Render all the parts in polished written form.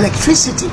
Electricity.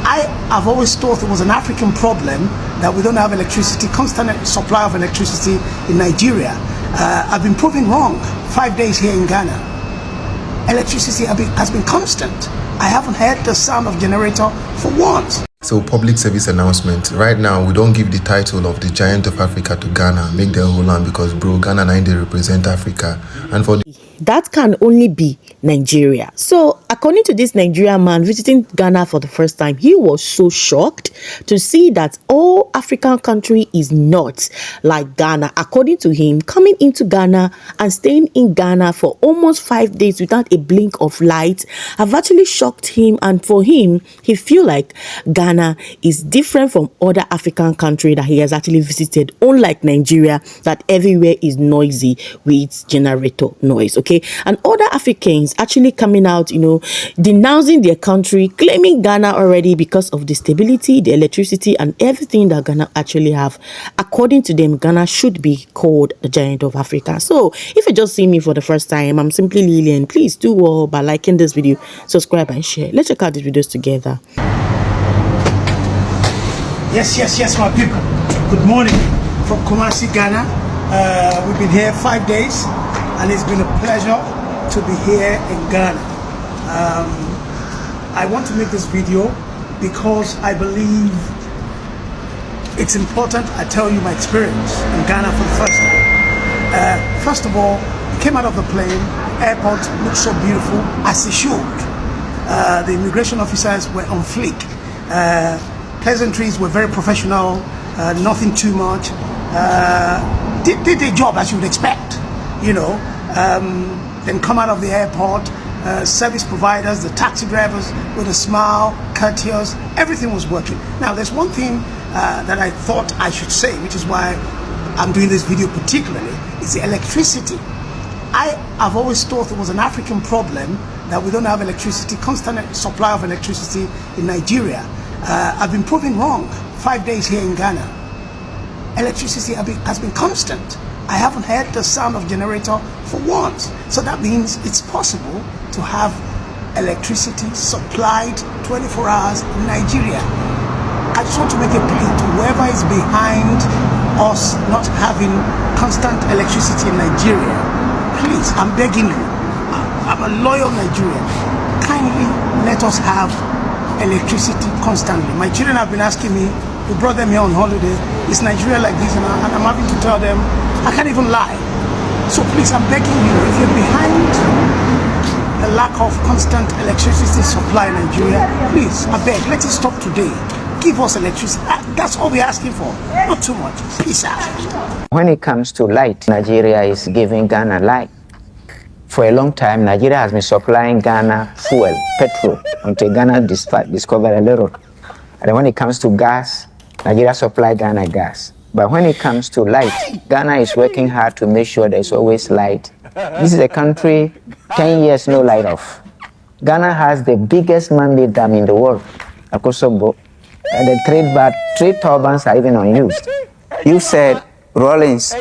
I have always thought it was an African problem that we don't have electricity, constant supply of electricity in Nigeria. I've been proven wrong. 5 days here in Ghana. Electricity has been constant. I haven't heard the sound of generator for once. So public service announcement. Right now, we don't give the title of the giant of Africa to Ghana, make the whole land, because bro, Ghana 9 they represent Africa. And for that can only be Nigeria. So according to this Nigerian man visiting Ghana for the first time, he was so shocked to see that all African country is not like Ghana. According to him, coming into Ghana and staying in Ghana for almost 5 days without a blink of light have actually shocked him. And for him, he feel like Ghana is different from other African country that he has actually visited, unlike Nigeria that everywhere is noisy with generator noise. Okay, and other Africans actually coming out, denouncing their country, claiming Ghana already because of the stability, the electricity, and everything that Ghana actually have. According to them, Ghana should be called the giant of Africa. So if you just see me for the first time, I'm simply Lilian. Please do well by liking this video, subscribe and share. Let's check out these videos together. Yes, my people. Good morning from Kumasi, Ghana. We've been here 5 days, and it's been a pleasure to be here in Ghana. I want to make this video because I believe it's important I tell you my experience in Ghana for the first time. First of all, we came out of the plane, airport looked so beautiful, as it should. The immigration officers were on fleek. Pleasantries were very professional, nothing too much. Did their job as you would expect, Then come out of the airport, service providers, the taxi drivers with a smile, courteous, everything was working. Now, there's one thing that I thought I should say, which is why I'm doing this video particularly, is the electricity. I've always thought it was an African problem that we don't have electricity, constant supply of electricity in Nigeria. I've been proven wrong. 5 days here in Ghana. Electricity has been constant. I haven't heard the sound of generator for once. So that means it's possible to have electricity supplied 24 hours in Nigeria. I just want to make a plea to whoever is behind us not having constant electricity in Nigeria. Please, I'm begging you. I'm a loyal Nigerian. Kindly let us have electricity constantly. My children have been asking me, we brought them here on holiday, is Nigeria like this? And I'm having to tell them, I can't even lie. So please, I'm begging you, if you're behind the lack of constant electricity supply in Nigeria, please, I beg, let it stop today. Give us electricity. That's all we're asking for. Not too much. Peace out. When it comes to light, Nigeria is giving Ghana light. For a long time, Nigeria has been supplying Ghana fuel, petrol, until Ghana discovered a little. And then when it comes to gas, Nigeria supplies Ghana gas. But when it comes to light, Ghana is working hard to make sure there's always light. This is a country, 10 years, no light off. Ghana has the biggest man-made dam in the world, Akosobo, and the trade turbines are even unused. You said Rawlings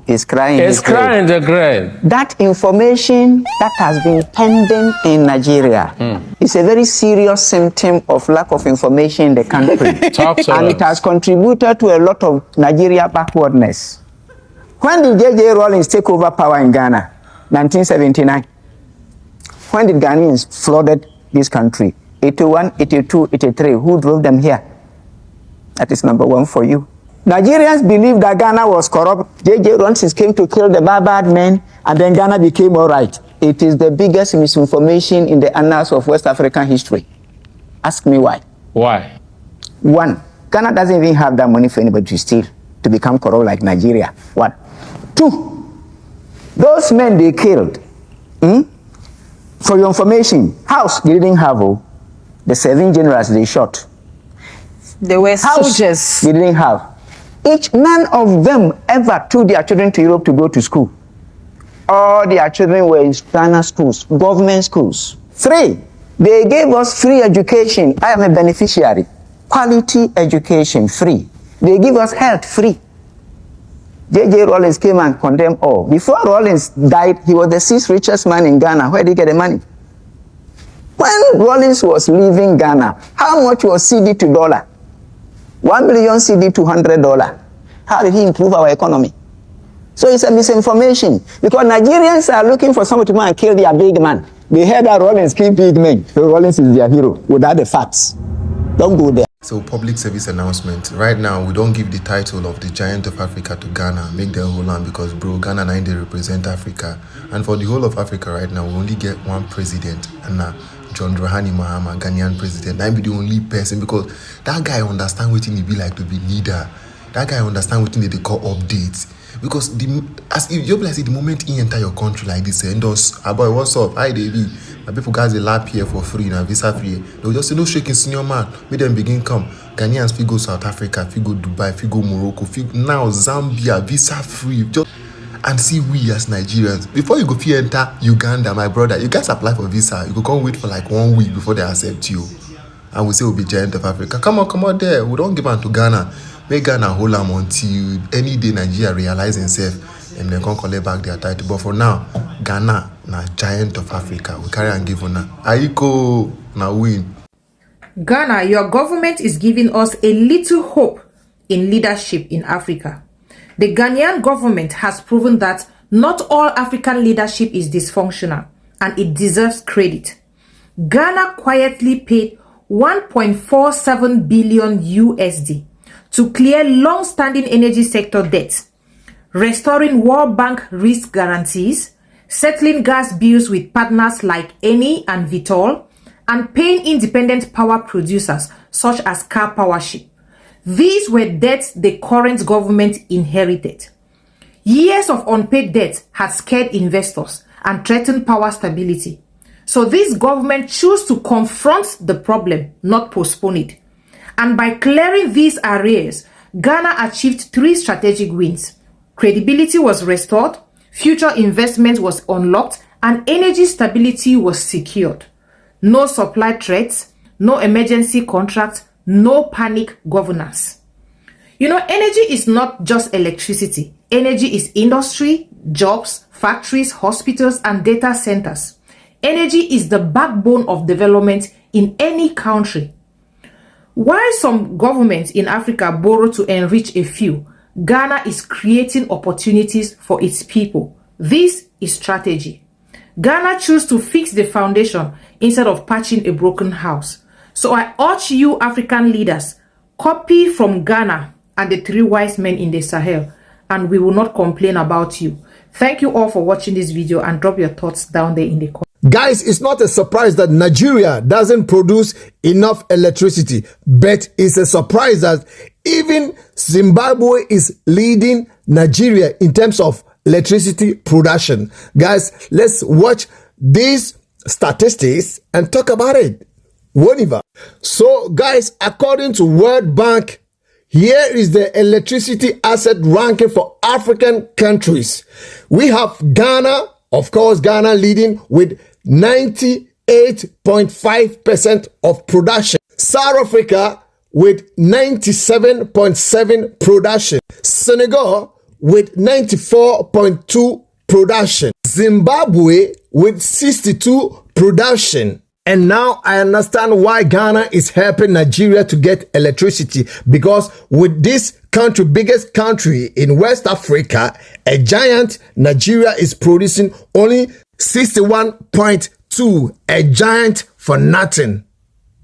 is crying. It's crying the grave. That information that has been pending in Nigeria is a very serious symptom of lack of information in the country. And it has contributed to a lot of Nigeria backwardness. When did J.J. Rawlings take over power in Ghana? 1979. When did Ghanaians flooded this country? 81, 82, 83. Who drove them here? That is number one for you. Nigerians believe that Ghana was corrupt. J.J. Rawlings came to kill the bad men, and then Ghana became all right. It is the biggest misinformation in the annals of West African history. Ask me why. Why? One, Ghana doesn't even have that money for anybody to steal, to become corrupt like Nigeria. One. Two, those men they killed, for your information, house they didn't have, the 7 generals they shot. They were soldiers. They didn't have. None of them ever took their children to Europe to go to school. All their children were in Ghana schools, government schools. 3, they gave us free education. I am a beneficiary. Quality education, free. They give us health, free. J.J. Rawlings came and condemned all. Before Rawlings died, he was the 6th richest man in Ghana. Where did he get the money? When Rawlings was leaving Ghana, how much was CD to dollar? 1 million CD to $100. How did he improve our economy? So it's a misinformation because Nigerians are looking for someone to go and kill their big man. They heard that Rawlings killed big men. So Rawlings is their hero without the facts. Don't go there. So public service announcement. Right now, we don't give the title of the giant of Africa to Ghana, make the whole land because bro, Ghana 9 they represent Africa. And for the whole of Africa right now, we only get one president, and John Dramani Mahama, Ghanaian president. I be the only person because that guy understand what it be like to be leader. That guy understand what they call updates. Because as if you like the moment he enter your country like this, and those boy, what's up? Hi, baby. My people guys they lap here for free now, visa free. They will just say no shaking senior man. Make them begin come. Ghanaians fi go South Africa, fi go Dubai, fi go Morocco, now Zambia, visa free. Just and see we as Nigerians. Before you go fi enter Uganda, my brother, you guys apply for visa. You go come wait for like 1 week before they accept you. And we say we'll be giant of Africa. Come on there. We don't give on to Ghana. Make Ghana hold them until any day Nigeria realize itself and then come collect back their title. But for now, Ghana na giant of Africa. We carry and give on now. Aiko na win. Ghana, your government is giving us a little hope in leadership in Africa. The Ghanaian government has proven that not all African leadership is dysfunctional and it deserves credit. Ghana quietly paid 1.47 billion USD to clear long-standing energy sector debt, restoring World Bank risk guarantees, settling gas bills with partners like Eni and Vitol, and paying independent power producers such as Car Powership. These were debts the current government inherited. Years of unpaid debt had scared investors and threatened power stability. So this government chose to confront the problem, not postpone it. And by clearing these arrears, Ghana achieved 3 strategic wins. Credibility was restored, future investment was unlocked, and energy stability was secured. No supply threats, no emergency contracts, no panic governance. You know, energy is not just electricity. Energy is industry, jobs, factories, hospitals, and data centers. Energy is the backbone of development in any country. While some governments in Africa borrow to enrich a few, Ghana is creating opportunities for its people. This is strategy. Ghana chose to fix the foundation instead of patching a broken house. So I urge you African leaders, copy from Ghana and the 3 wise men in the Sahel, and we will not complain about you. Thank you all for watching this video and drop your thoughts down there in the comments. Guys, it's not a surprise that Nigeria doesn't produce enough electricity, but it's a surprise that even Zimbabwe is leading Nigeria in terms of electricity production. Guys, let's watch these statistics and talk about it. Whatever. So, guys, according to World Bank, here is the electricity asset ranking for African countries. We have Ghana, of course, Ghana leading with 98.5% of production. South Africa with 97.7 production. Senegal with 94.2 production. Zimbabwe with 62 production. And now I understand why Ghana is helping Nigeria to get electricity, because with this country, biggest country in West Africa, a giant, Nigeria is producing only 61.2, a giant for nothing.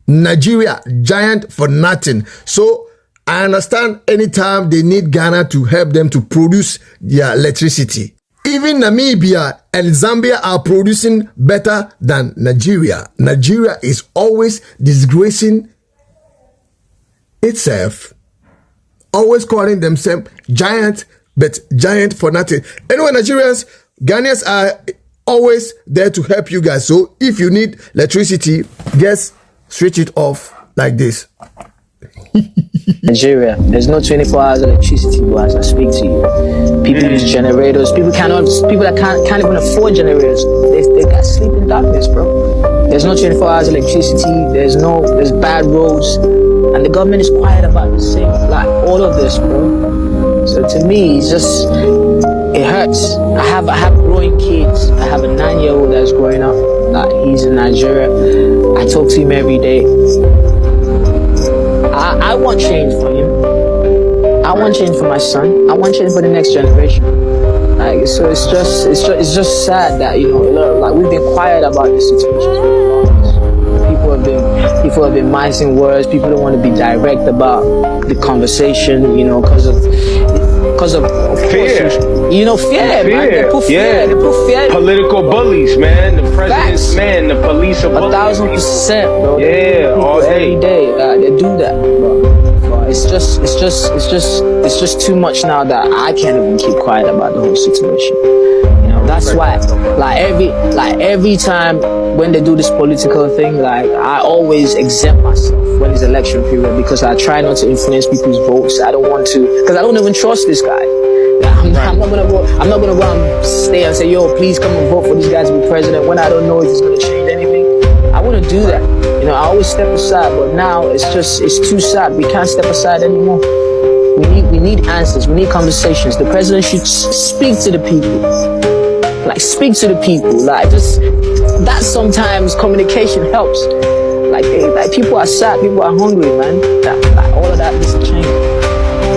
Nigeria, giant for nothing. So I understand anytime they need Ghana to help them to produce their electricity. Even Namibia and Zambia are producing better than Nigeria. Nigeria is always disgracing itself, always calling themselves giant, but giant for nothing. Anyway, Nigerians, Ghanaians are always there to help you guys. So if you need electricity, just switch it off like this. Nigeria, there's no 24 hours electricity, bro, as I speak to you. People use generators. People that can't even afford generators, they got sleep in darkness, bro. There's no 24 hours electricity. There's bad roads, and the government is quiet about the same, like all of this, bro. So to me, it's just, it hurts. I have growing kids. I have a 9-year-old that's growing up. He's in Nigeria. I talk to him every day. I want change for him. I want change for my son. I want change for the next generation. Like, so it's just sad that, you know, like, we've been quiet about this situation for the longest. People have been missing words. People don't want to be direct about the conversation, you know, because of fear. Course, you know, fear, man. They put fear. They put fear. Political bullies, man. The president's man. The police are bullies. 1,000%, bro. Yeah, all day. Every day, they do that, bro. But it's just too much now that I can't even keep quiet about the whole situation. You know, that's why, like every time when they do this political thing, like, I always exempt myself when it's election period, because I try not to influence people's votes. I don't want to, because I don't even trust this guy. I'm not gonna go and stay and say, yo, please come and vote for this guy to be president, when I don't know if he's gonna change anything. I wouldn't do that. You know, I always step aside, but now it's too sad. We can't step aside anymore. We need answers. We need conversations. The president should speak to the people. Like, speak to the people. Like, just that, sometimes communication helps. Like people are sad, people are hungry, man. All of that needs to change.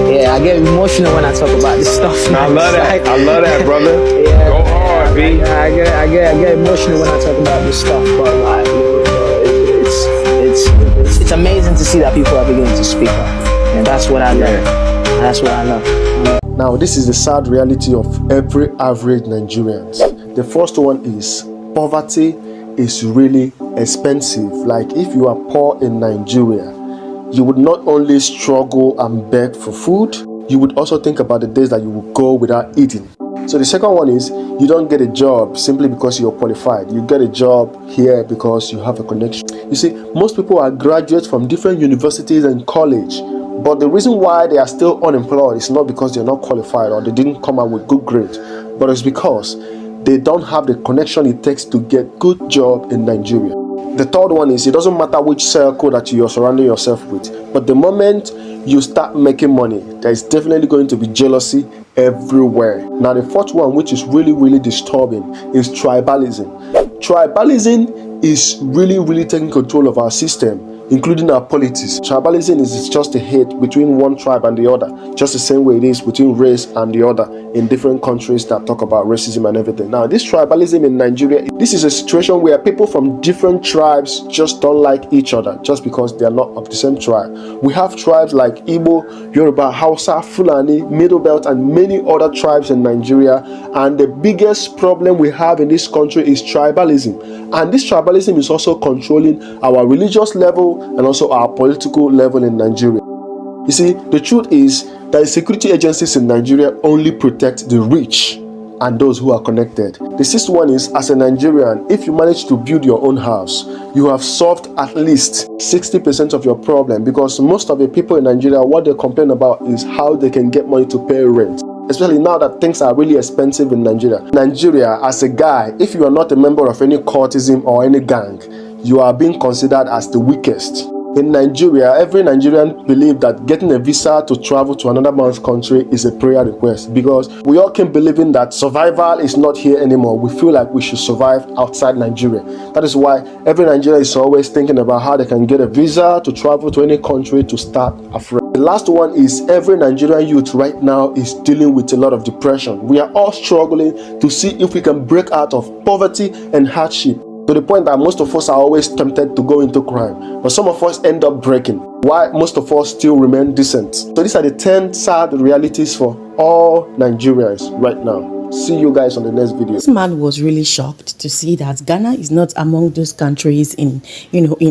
Yeah, I get emotional when I talk about this stuff. I love that. I love that, brother. Yeah, go hard, B. I get emotional when I talk about this stuff, but like, it's amazing to see that people are beginning to speak up, and that's what I love. That's what I love. Now, this is the sad reality of every average Nigerian. The first one is poverty is really expensive. Like, if you are poor in Nigeria, you would not only struggle and beg for food, you would also think about the days that you will go without eating. So the second one is, you don't get a job simply because you're qualified. You get a job here because you have a connection. You see, most people are graduates from different universities and college, but the reason why they are still unemployed is not because they're not qualified or they didn't come out with good grades, but it's because they don't have the connection it takes to get good job in Nigeria. The third one is, it doesn't matter which circle that you're surrounding yourself with, but the moment you start making money, there's definitely going to be jealousy everywhere. Now, the fourth one, which is really, really disturbing, is tribalism. Tribalism is really taking control of our system, including our politics. Tribalism is just a hate between one tribe and the other, just the same way it is between race and the other in different countries that talk about racism and everything. Now, this tribalism in Nigeria, this is a situation where people from different tribes just don't like each other just because they are not of the same tribe. We have tribes like Igbo, Yoruba, Hausa, Fulani, Middle Belt, and many other tribes in Nigeria, and the biggest problem we have in this country is tribalism. And this tribalism is also controlling our religious level and also our political level in Nigeria. You see, the truth is that the security agencies in Nigeria only protect the rich and those who are connected. The sixth one is, as a Nigerian, if you manage to build your own house, you have solved at least 60% of your problem, because most of the people in Nigeria, what they complain about is how they can get money to pay rent. Especially now that things are really expensive in Nigeria. Nigeria, as a guy, if you are not a member of any cultism or any gang, you are being considered as the weakest. In Nigeria, every Nigerian believes that getting a visa to travel to another man's country is a prayer request, because we all keep believing that survival is not here anymore. We feel like we should survive outside Nigeria. That is why every Nigerian is always thinking about how they can get a visa to travel to any country to start afresh. The last one is, every Nigerian youth right now is dealing with a lot of depression. We are all struggling to see if we can break out of poverty and hardship, to the point that most of us are always tempted to go into crime, but some of us end up breaking, while most of us still remain decent. So these are the 10 sad realities for all Nigerians right now. See you guys on the next video. This man was really shocked to see that Ghana is not among those countries in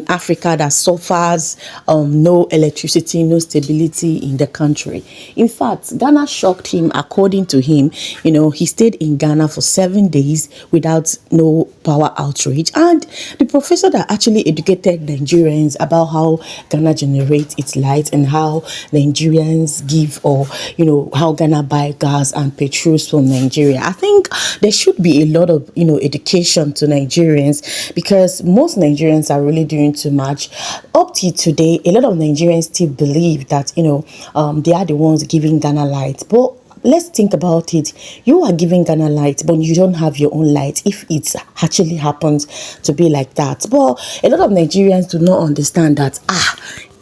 Africa that suffers no electricity, no stability in the country. In fact, Ghana shocked him. According to him, he stayed in Ghana for 7 days without no power outrage. And the professor that actually educated Nigerians about how Ghana generates its light and how Nigerians give, or how Ghana buy gas and petrol from Nigeria. I think there should be a lot of education to Nigerians, because most Nigerians are really doing too much. Up to today, a lot of Nigerians still believe that they are the ones giving Ghana light, but let's think about it. You are giving Ghana light, but you don't have your own light if it actually happens to be like that. But a lot of Nigerians do not understand that,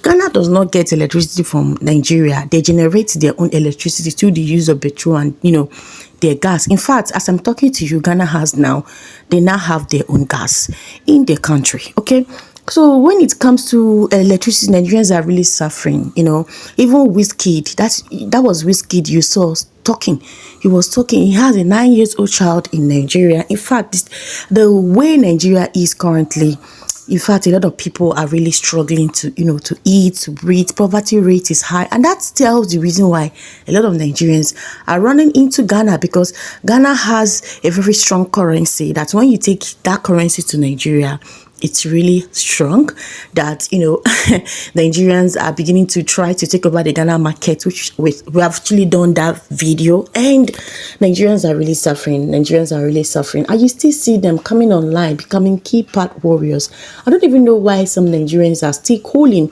Ghana does not get electricity from Nigeria. They generate their own electricity through the use of petrol and, their gas. In fact, as I'm talking to you, Ghana they now have their own gas in their country, okay? So when it comes to electricity, Nigerians are really suffering, Even Wizkid, that was Wizkid you saw talking. He was talking. He has a 9-year-old child in Nigeria. In fact, the way Nigeria is currently, in fact, a lot of people are really struggling to eat, to breathe. Poverty rate is high. And that tells the reason why a lot of Nigerians are running into Ghana, because Ghana has a very strong currency that when you take that currency to Nigeria, it's really strong, that Nigerians are beginning to try to take over the Ghana market, which we have actually done that video, and Nigerians are really suffering. And you still see them coming online, becoming keypad warriors. I don't even know why some Nigerians are still calling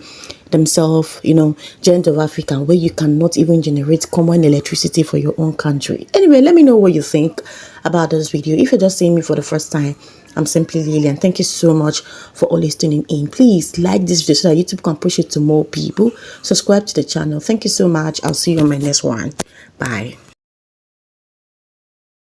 themselves, giant of Africa, where you cannot even generate common electricity for your own country. Anyway, let me know what you think about this video. If you're just seeing me for the first time, I'm simply Lilian. Thank you so much for always tuning in. Please like this video so that YouTube can push it to more people. Subscribe to the channel. Thank you so much. I'll see you on my next one. Bye.